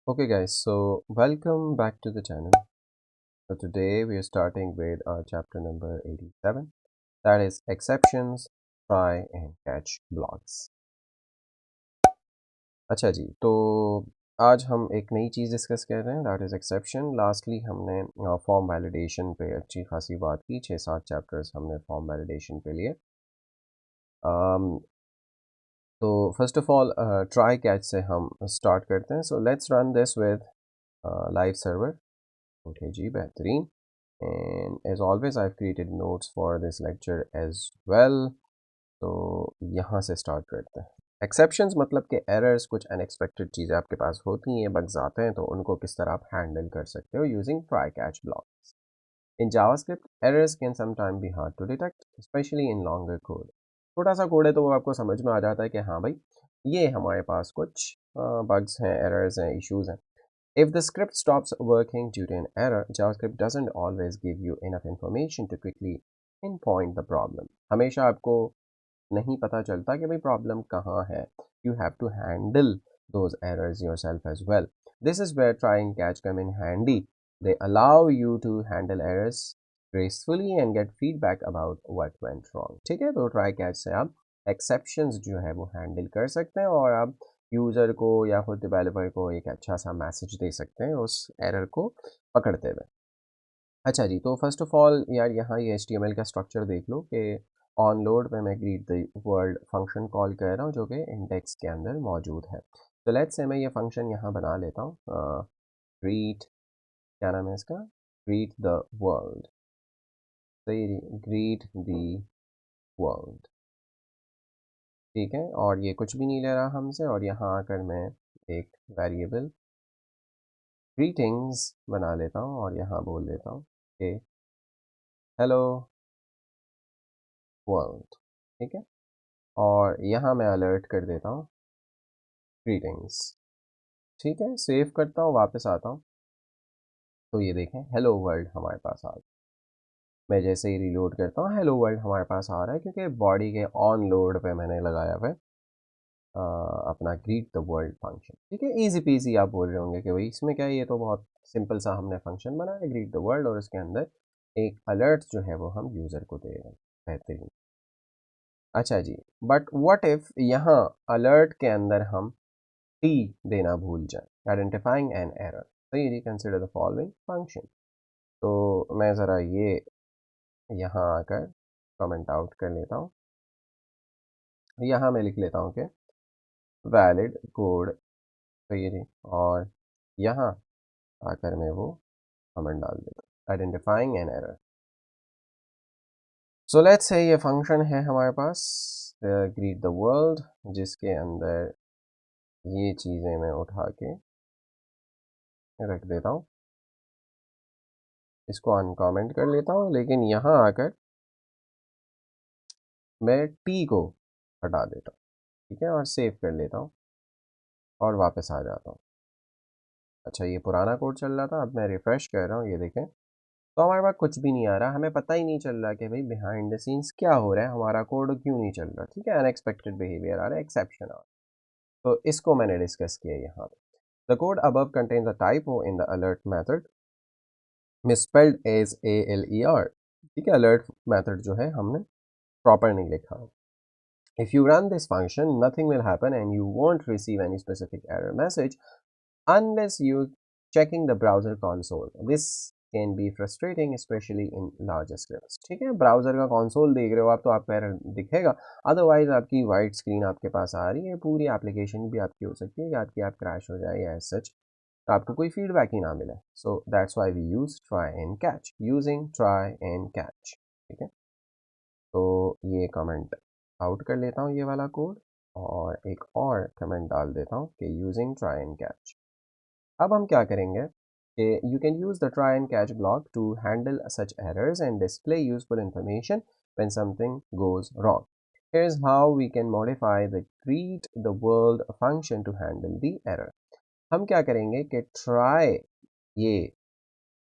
Okay guys, so welcome back to the channel. So today we are starting with our chapter number 87, that is exceptions, try and catch blocks. अच्छा जी, तो आज हम एक नई चीज़ discuss कर रहे हैं, दैट इज़ एक्सेप्शन। लास्टली हमने फॉर्म वैलिडेशन पे अच्छी खासी बात की, 6-7 चैप्टर्स हमने फॉर्म वैलिडेशन पे लिए। तो first of all try catch से हम स्टार्ट करते हैं। So let's run this with live server. Okay जी, बेहतरीन। And as always I've created notes for this lecture as well, तो यहाँ से स्टार्ट करते हैं। एक्सेप्शंस मतलब कि एरर्स, कुछ अनएक्सपेक्टेड चीज़ें आपके पास होती हैं, बग्स आते हैं, तो उनको किस तरह आप हैंडल कर सकते हो using try catch blocks. In JavaScript errors can sometime be hard to detect, specially in longer code. छोटा सा कोड है तो वो आपको समझ में आ जाता है कि हाँ भाई, ये हमारे पास कुछ बग्स हैं, एरर्स हैं, इश्यूज हैं। If the script stops working due to an error, JavaScript doesn't always give you enough information to quickly pinpoint the problem. हमेशा आपको नहीं पता चलता कि भाई प्रॉब्लम कहाँ है. You have to handle those errors yourself as well. This is where try and catch come in handy. They allow you to handle errors gracefully and get feedback about what went wrong. ठीक है, तो try catch से आप exceptions जो है वो handle कर सकते हैं और आप यूज़र को या फिर डेवलपर को एक अच्छा सा मैसेज दे सकते हैं उस एरर को पकड़ते हुए। अच्छा जी, तो फर्स्ट ऑफ ऑल यार यहाँ ये HTML का स्ट्रक्चर देख लो कि ऑन लोड पे मैं greet the world function call कर रहा हूँ जो कि इंडेक्स के अंदर मौजूद है। तो लेट्स से मैं ये फंक्शन यहाँ बना लेता हूँ, ग्रीट, क्या नाम है इसका, ग्रीट द वर्ल्ड, सही, ग्रीट द वर्ल्ड। ठीक है, और ये कुछ भी नहीं ले रहा हमसे, और यहाँ आकर मैं एक वेरिएबल ग्रीटिंग्स बना लेता हूँ और यहाँ बोल देता हूँ कि हेलो वर्ल्ड। ठीक है, और यहाँ मैं अलर्ट कर देता हूँ ग्रीटिंग्स। ठीक है, सेव करता हूँ, वापस आता हूँ, तो ये देखें हेलो वर्ल्ड हमारे पास आ गया। मैं जैसे ही रीलोड करता हूँ हेलो वर्ल्ड हमारे पास आ रहा है, क्योंकि बॉडी के ऑन लोड पे मैंने लगाया हुआ है अपना ग्रीट द वर्ल्ड फंक्शन। ठीक है, इजी पीजी। आप बोल रहे होंगे कि भाई इसमें क्या है, ये तो बहुत सिंपल सा हमने फंक्शन बनाया ग्रीट द वर्ल्ड और उसके अंदर एक अलर्ट जो है वो हम यूज़र को दे रहे हैं। बेहतरीन। अच्छा जी, बट व्हाट इफ यहाँ अलर्ट के अंदर हम टी देना भूल जाए, आइडेंटिफाइंग एन एरर। तो ये रिकंसिडर द फॉलोइंग फंक्शन। तो मैं ज़रा ये यहाँ आकर कमेंट आउट कर लेता हूँ, यहाँ मैं लिख लेता हूँ कि वैलिड कोड, तो ये जी, और यहाँ आकर मैं वो कमेंट डाल देता हूँ, identifying an error. So let's say ये फंक्शन है हमारे पास ग्रीट द वर्ल्ड, जिसके अंदर ये चीज़ें मैं उठा के रख देता हूँ, इसको अनकमेंट कर लेता हूँ, लेकिन यहाँ आकर मैं टी को हटा देता हूँ। ठीक है, और सेव कर लेता हूँ और वापस आ जाता हूँ। अच्छा, ये पुराना कोड चल रहा था, अब मैं रिफ़्रेश कर रहा हूँ, ये देखें, तो हमारे पास कुछ भी नहीं आ रहा, हमें पता ही नहीं चल रहा कि भाई बिहाइंड द सीन्स क्या हो रहा है, हमारा कोड क्यों नहीं चल रहा। ठीक है, अनएक्सपेक्टेड बिहेवियर आ रहा है, एक्सेप्शन आ रहा है, तो इसको मैंने डिस्कस किया यहाँ पे। The code above contains a typo in the alert method, misspelled as ALER। ठीक है, अलर्ट मेथड जो है हमने प्रॉपर नहीं लिखा। If you run this function, nothing will happen and you won't receive any specific error message unless you checking the browser console. This can be frustrating, especially in larger scripts। ठीक है, browser का console देख रहे हो आप तो आपको error दिखेगा, अदरवाइज आपकी वाइट स्क्रीन आपके पास आ रही है, पूरी एप्लीकेशन भी आपकी हो सकती है कि आपकी ऐप क्रैश हो जाए या एज सच तो आपको कोई फीडबैक ही ना मिले। So that's why we use try and catch, using try and catch. ठीक है, तो ये कमेंट आउट कर लेता हूँ ये वाला कोड, और एक और कमेंट डाल देता हूँ कि यूजिंग ट्राई एंड कैच। अब हम क्या करेंगे कि you can use the try and catch block to handle such errors and display useful information when something goes wrong. Here's how we can modify the greet the world function to handle the error। हम क्या करेंगे कि try ये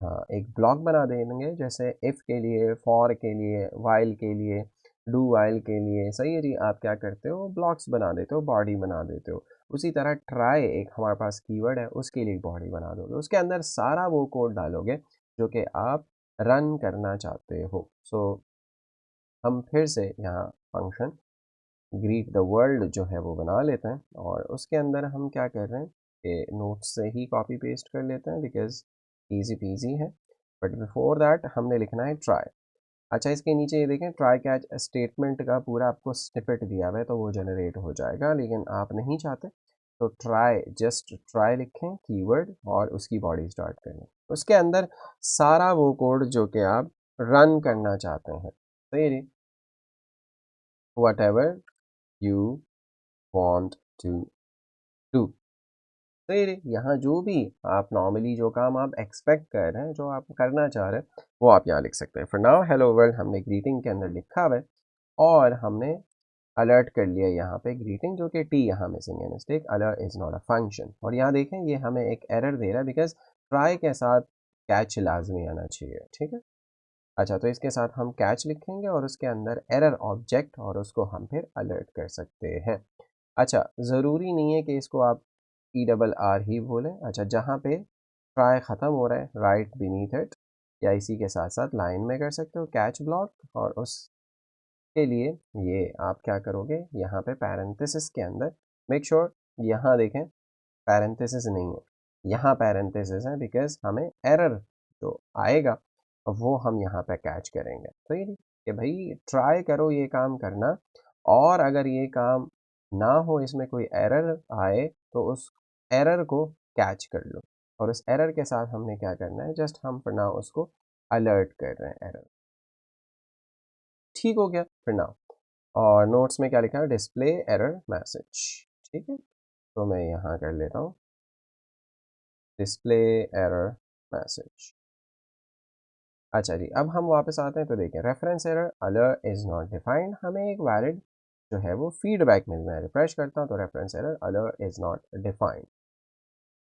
हाँ, एक block बना देंगे, जैसे इफ़ के लिए, फॉर के लिए, वाइल के लिए, डू वाइल के लिए। सही है जी, आप क्या करते हो, ब्लॉक्स बना देते हो, बॉडी बना देते हो। उसी तरह ट्राई एक हमारे पास कीवर्ड है, उसके लिए एक बॉडी बना दोगे, उसके अंदर सारा वो कोड डालोगे जो कि आप रन करना चाहते हो। सो हम फिर से यहाँ फंक्शन ग्रीट द वर्ल्ड जो है वो बना लेते हैं और उसके अंदर हम क्या कर रहे हैं कि नोट्स से ही कॉपी पेस्ट कर लेते हैं बिकॉज ईजी पीजी है। बट बिफोर दैट हमने लिखना है ट्राई। अच्छा, इसके नीचे ये देखें ट्राई कैच स्टेटमेंट का पूरा आपको स्निपेट दिया हुआ है तो वो जनरेट हो जाएगा, लेकिन आप नहीं चाहते तो ट्राई जस्ट ट्राई लिखें कीवर्ड और उसकी बॉडी स्टार्ट करें, उसके अंदर सारा वो कोड जो कि आप रन करना चाहते हैं, सही जी, whatever you want to do. तो ये यहाँ जो भी आप नॉर्मली जो काम आप एक्सपेक्ट कर रहे हैं, जो आप करना चाह रहे हैं, वो आप यहाँ लिख सकते हैं। फॉर नाउ हेलो वर्ल्ड हमने ग्रीटिंग के अंदर लिखा हुआ है और हमने अलर्ट कर लिया यहाँ पे ग्रीटिंग, जो कि टी यहाँ मिसिंग है, mistake, alert is not a function. और यहाँ देखें ये हमें एक एरर दे रहा है बिकॉज ट्राई के साथ कैच लाजमी आना चाहिए, ठीक है। अच्छा, तो इसके साथ हम कैच लिखेंगे और उसके अंदर एरर ऑब्जेक्ट और उसको हम फिर अलर्ट कर सकते हैं। अच्छा, ज़रूरी नहीं है कि इसको आप ERR ही बोलें। अच्छा, जहाँ पे ट्राई ख़त्म हो रहा है राइट बीनीथ इट या इसी के साथ साथ लाइन में कर सकते हो कैच ब्लॉक, और उसके लिए ये आप क्या करोगे यहाँ पे पैरेंथेसिस के अंदर मेक श्योर यहाँ देखें पैरेंथेसिस नहीं है, यहाँ पैरेंथेसिस है बिकॉज हमें एरर जो आएगा वो हम यहाँ पे कैच करेंगे। तो ये कि भाई ट्राई करो ये काम करना, और अगर ये काम ना हो, इसमें कोई एरर आए तो उस एरर को कैच कर लो, और उस एरर के साथ हमने क्या करना है, जस्ट हम फिर नाउ उसको अलर्ट कर रहे हैं एरर। ठीक हो गया फिर नाउ। और नोट्स में क्या लिखा है, डिस्प्ले एरर मैसेज, ठीक है। तो मैं यहाँ कर लेता हूँ डिस्प्ले एरर मैसेज। अच्छा जी, अब हम वापस आते हैं तो देखें reference error alert is not defined, हमें एक वैलिड जो है वो फीडबैक मिल रहा है। रिफ्रेश करता हूँ तो reference error alert is not defined.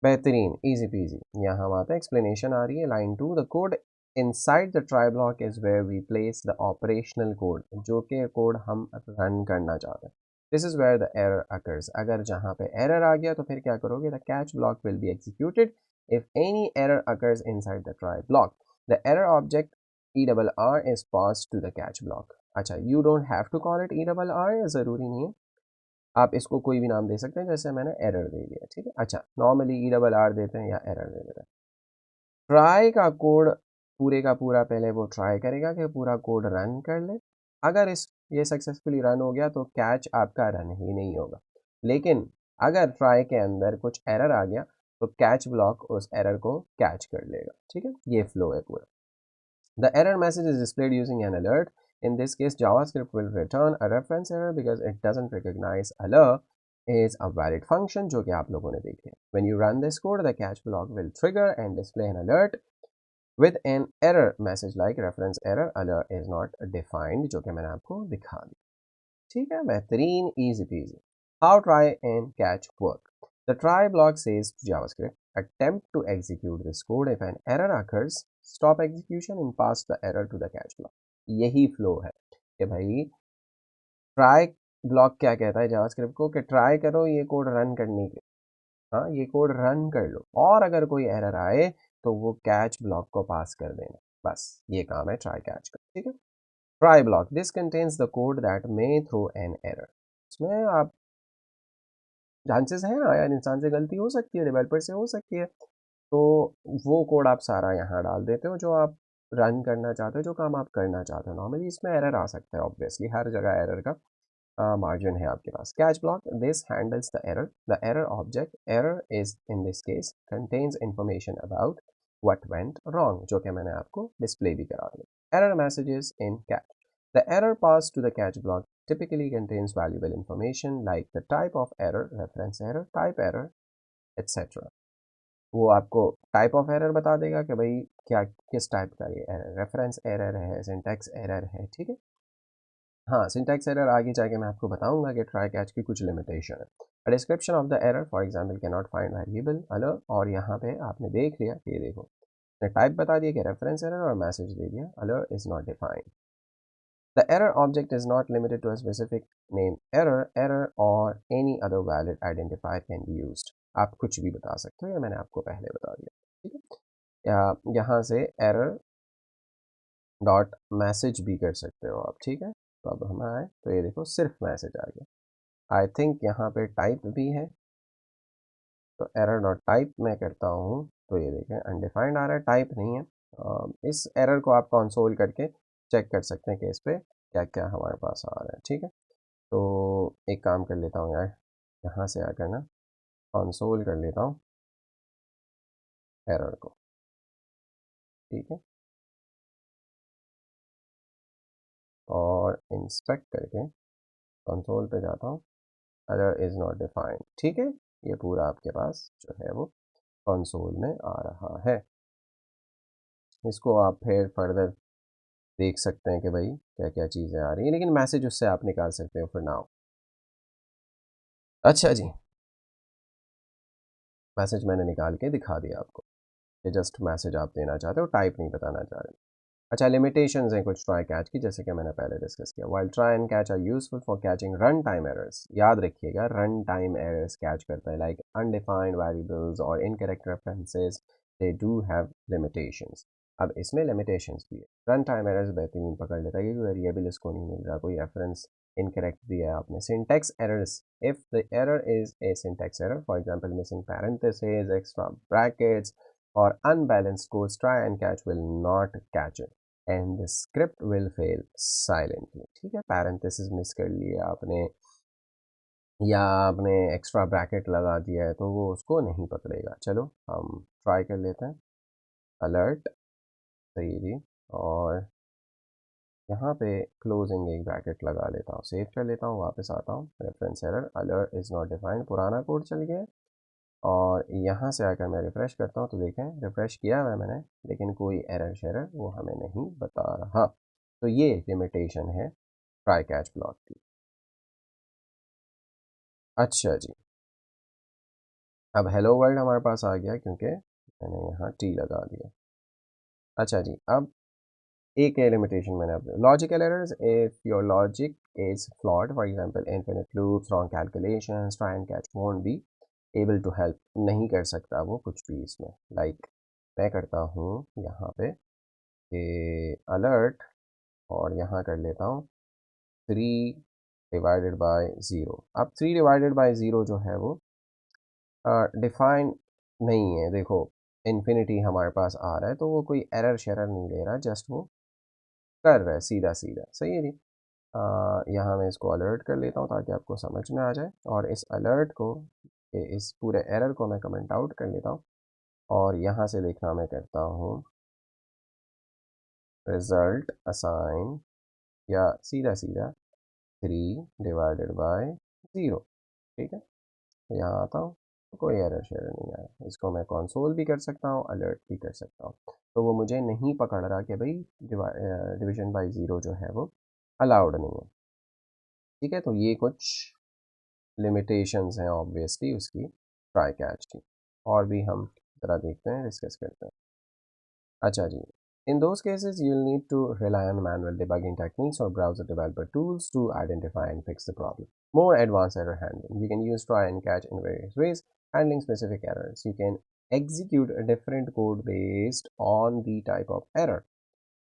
बेहतरीन, इजी पीजी। यहाँ हम आते हैं एक्सप्लेनेशन आ रही है line 2, the code inside the try block is where we place the operational code, जो कि कोड हम रन करना चाहते हैं। This is where the error occurs, अगर जहाँ पे एरर आ गया तो फिर क्या करोगे, the catch block will be executed if any error occurs inside the try block, the error object ERR is passed to the catch block। अच्छा, you don't have to call it ERR, ज़रूरी नहीं है, आप इसको कोई भी नाम दे सकते हैं, जैसे मैंने एरर दे दिया, ठीक है। अच्छा, नॉर्मली ERR देते हैं या एरर दे देते हैं। ट्राई का कोड पूरे का पूरा पहले वो ट्राई करेगा कि पूरा कोड रन कर ले, अगर इस ये सक्सेसफुली रन हो गया तो कैच आपका रन ही नहीं होगा, लेकिन अगर ट्राई के अंदर कुछ एरर आ गया तो कैच ब्लॉक उस एरर को कैच कर लेगा, ठीक है। ये फ्लो है पूरा। The error message is displayed using an alert. In this case, JavaScript will return a reference error because it doesn't recognize alert is a valid function, जो कि आप लोगों ने देख लिया। When you run this code, the catch block will trigger and display an alert with an error message like reference error alert is not defined, जो कि मैंने आपको दिखा दिया। ठीक है, बेहतरीन, easy peasy। How try and catch work? The try block says to JavaScript, attempt to execute this code. If an error occurs, stop execution and pass the error to the catch block। यही flow है कि भाई try block क्या कहता है JavaScript को कि try करो ये कोड रन करने के, हाँ ये कोड रन कर लो, और अगर कोई एरर आए तो वो कैच ब्लॉक को पास कर देना, बस ये काम है ट्राई कैच का, ठीक है। Try block this contains the code that may throw an error, इसमें आप चांसेस हैं, हाँ यार इंसान से गलती हो सकती है, डेवलपर से हो सकती है, तो वो कोड आप सारा यहाँ डाल देते हो जो आप रन करना चाहते हो, जो काम आप करना चाहते हो। नॉर्मली इसमें एरर आ सकता है, ऑब्वियसली हर जगह एरर का मार्जिन है आपके पास। Catch block this handles the error object, error is in this case contains information about what went wrong, जो कि मैंने आपको डिस्प्ले भी करा दिया। Error messages in catch, the error passed to the catch block typically contains valuable information like the type of error, reference error, type error, etc। वो आपको type of error बता देगा कि भाई क्या किस टाइप का ये एरर, रेफरेंस एरर है, सिंटैक्स एरर है, ठीक है। हाँ, सिंटैक्स एरर आगे जाके मैं आपको बताऊंगा कि ट्राई कैच की कुछ लिमिटेशन है। A description of the error for example can not find variable alert, और यहाँ पे आपने देख लिया कि ये देखो टाइप बता दिया कि रेफरेंस एरर और मैसेज दे दिया alert is not defined. The error object is not limited to a specific name error, error और any other valid identifier can be used. आप कुछ भी बता सकते हो, या मैंने आपको पहले बता दिया, ठीक है। या यहाँ से एरर डॉट मैसेज भी कर सकते हो आप, ठीक है। तो अब हम आए तो ये देखो सिर्फ मैसेज आ गया। आई थिंक यहाँ पे टाइप भी है, तो एरर डॉट टाइप मैं करता हूँ तो ये देखें अनडिफाइंड आ रहा है, टाइप नहीं है। इस एरर को आप कंसोल करके चेक कर सकते हैं कि इस पर क्या क्या हमारे पास आ रहा है, ठीक है। तो एक काम कर लेता हूँ यार, यहाँ से आकर ना कंसोल कर लेता हूँ एरर को, ठीक है, और इंस्पेक्ट करके कंसोल पे जाता हूँ, एरर इज़ नॉट डिफाइंड, ठीक है। ये पूरा आपके पास जो है वो कंसोल में आ रहा है। इसको आप फिर फर्दर देख सकते हैं कि भाई क्या क्या चीज़ें आ रही हैं, लेकिन मैसेज उससे आप निकाल सकते हो फॉर नाउ। अच्छा जी, मैसेज मैंने निकाल के दिखा दिया आपको, ये जस्ट मैसेज आप देना चाहते हो, टाइप नहीं बताना चाह रहे। अच्छा, लिमिटेशंस हैं कुछ ट्राई कैच की, जैसे कि मैंने पहले डिस्कस किया। While try and catch are useful for catching run time errors, याद रखिएगा रन टाइम एरर्स कैच करता है, लाइक अनडिफाइंड वेरिएबल्स और incorrect references, they do have limitations. अब इसमें लिमिटेशंस भी है। रन टाइम एरर्स बेहतरीन पकड़ लेता है, क्योंकि वेरिएबल इसको नहीं मिल रहा, कोई रेफरेंस इनकरेक्ट दिया है आपने। Syntax errors, if the error is a syntax error, for example missing parenthesis, extra brackets और unbalanced codes, try and catch will not catch it and the script will fail silently, ठीक है। Parenthesis miss कर लिए आपने, या आपने extra bracket लगा दिया है, तो वो उसको नहीं पकड़ेगा। चलो हम ट्राई कर लेते हैं। अलर्ट, सही जी, और यहाँ पे क्लोजिंग एक ब्रैकेट लगा लेता हूँ, सेव कर लेता हूँ, वापस आता हूँ, reference error alert is not defined, पुराना कोड चल गया है। और यहाँ से आकर मैं रिफ़्रेश करता हूँ, तो देखें रिफ़्रेश किया हुआ है मैंने, लेकिन कोई एरर शेरर वो हमें नहीं बता रहा। तो ये लिमिटेशन है ट्राई कैच ब्लॉक की। अच्छा जी, अब हेलो वर्ल्ड हमारे पास आ गया, क्योंकि मैंने यहाँ टी लगा दिया। अच्छा जी, अब एक लिमिटेशन मैंने अपने logical errors, if your logic is flawed, for example infinite loops, wrong calculations, try and catch won't be able to help, नहीं कर सकता वो कुछ भी इसमें। लाइक मैं करता हूँ यहाँ पे अलर्ट, और यहाँ कर लेता हूँ 3/0। अब 3/0 जो है वो डिफाइन नहीं है, देखो इन्फिनिटी हमारे पास आ रहा है, तो वो कोई एरर शेरर नहीं ले रहा, जस्ट वो कर रहा है सीधा सीधा, सही है जी। यहाँ मैं इसको अलर्ट कर लेता हूँ ताकि आपको समझ में आ जाए, और इस अलर्ट को, इस पूरे एरर को मैं कमेंट आउट कर लेता हूँ, और यहाँ से देखना मैं करता हूँ रिजल्ट असाइन, या सीधा सीधा 3/0, ठीक है। तो यहाँ आता हूँ तो कोई एरर शेरर नहीं आया। इसको मैं कंसोल भी कर सकता हूँ, अलर्ट भी कर सकता हूँ, तो वो मुझे नहीं पकड़ रहा कि भाई डिवीजन बाई ज़ीरो जो है वो अलाउड नहीं है, ठीक है। तो ये कुछ लिमिटेशंस हैं ऑब्वियसली उसकी ट्राई कैच की, और भी हम ज़रा देखते हैं, डिस्कस करते हैं। अच्छा जी, in those cases you'll need to rely on manual debugging techniques or browser developer tools to identify and fix the problem. More advanced error handling, you can use try and catch in various ways. Handling specific errors, you can execute a different code based on the type of error.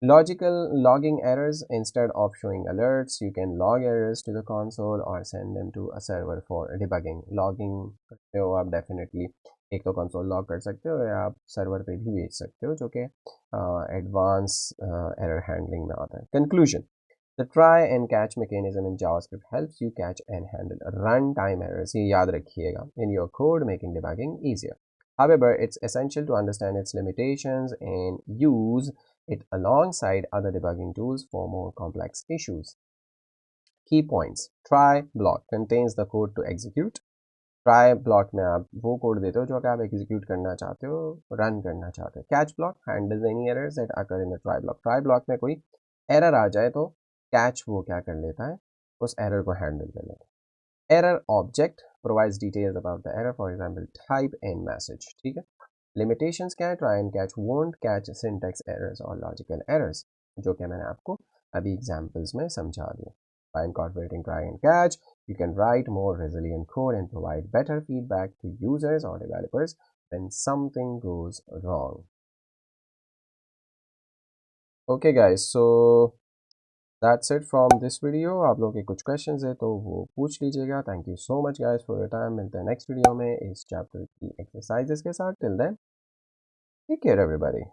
Logical logging errors, instead of showing alerts, you can log errors to the console or send them to a server for debugging. Logging करते हो आप definitely, एक तो console log कर सकते हो, या आप सर्वर पे भी भेज सकते हो, जो कि एडवांस एरर हैंडलिंग में आता है। Conclusion, the try and catch mechanism in JavaScript helps you catch and handle runtime errors, ये याद रखिएगा, in your code, making debugging easier. However, it's essential to understand its limitations and use it alongside other debugging tools for more complex issues. Key points. Try block contains the code to execute. Try block में आप वो code देते हो जो कि आप execute करना चाहते हो, रन करना चाहते हो। Catch block handles any errors that occur in the try block. Try block में कोई एरर आ जाए तो कैच वो क्या कर लेता है, उस एरर को हैंडल कर लेता है। Error object provides details about the error, for example type and message, ठीक है। लिमिटेशंस क्या है, try and catch won't catch syntax errors और लॉजिकल एरर्स, जो कि मैंने आपको अभी एग्जाम्पल्स में समझा दिया. By incorporating try and catch, you can write more resilient code and provide better feedback to users or developers when something goes wrong. Okay guys, so that's it from this video. आप लोगों के कुछ questions है तो वो पूछ लीजिएगा. Thank you so much guys for your time. मिलते हैं next video में इस chapter की exercises के साथ. Till then, take care everybody.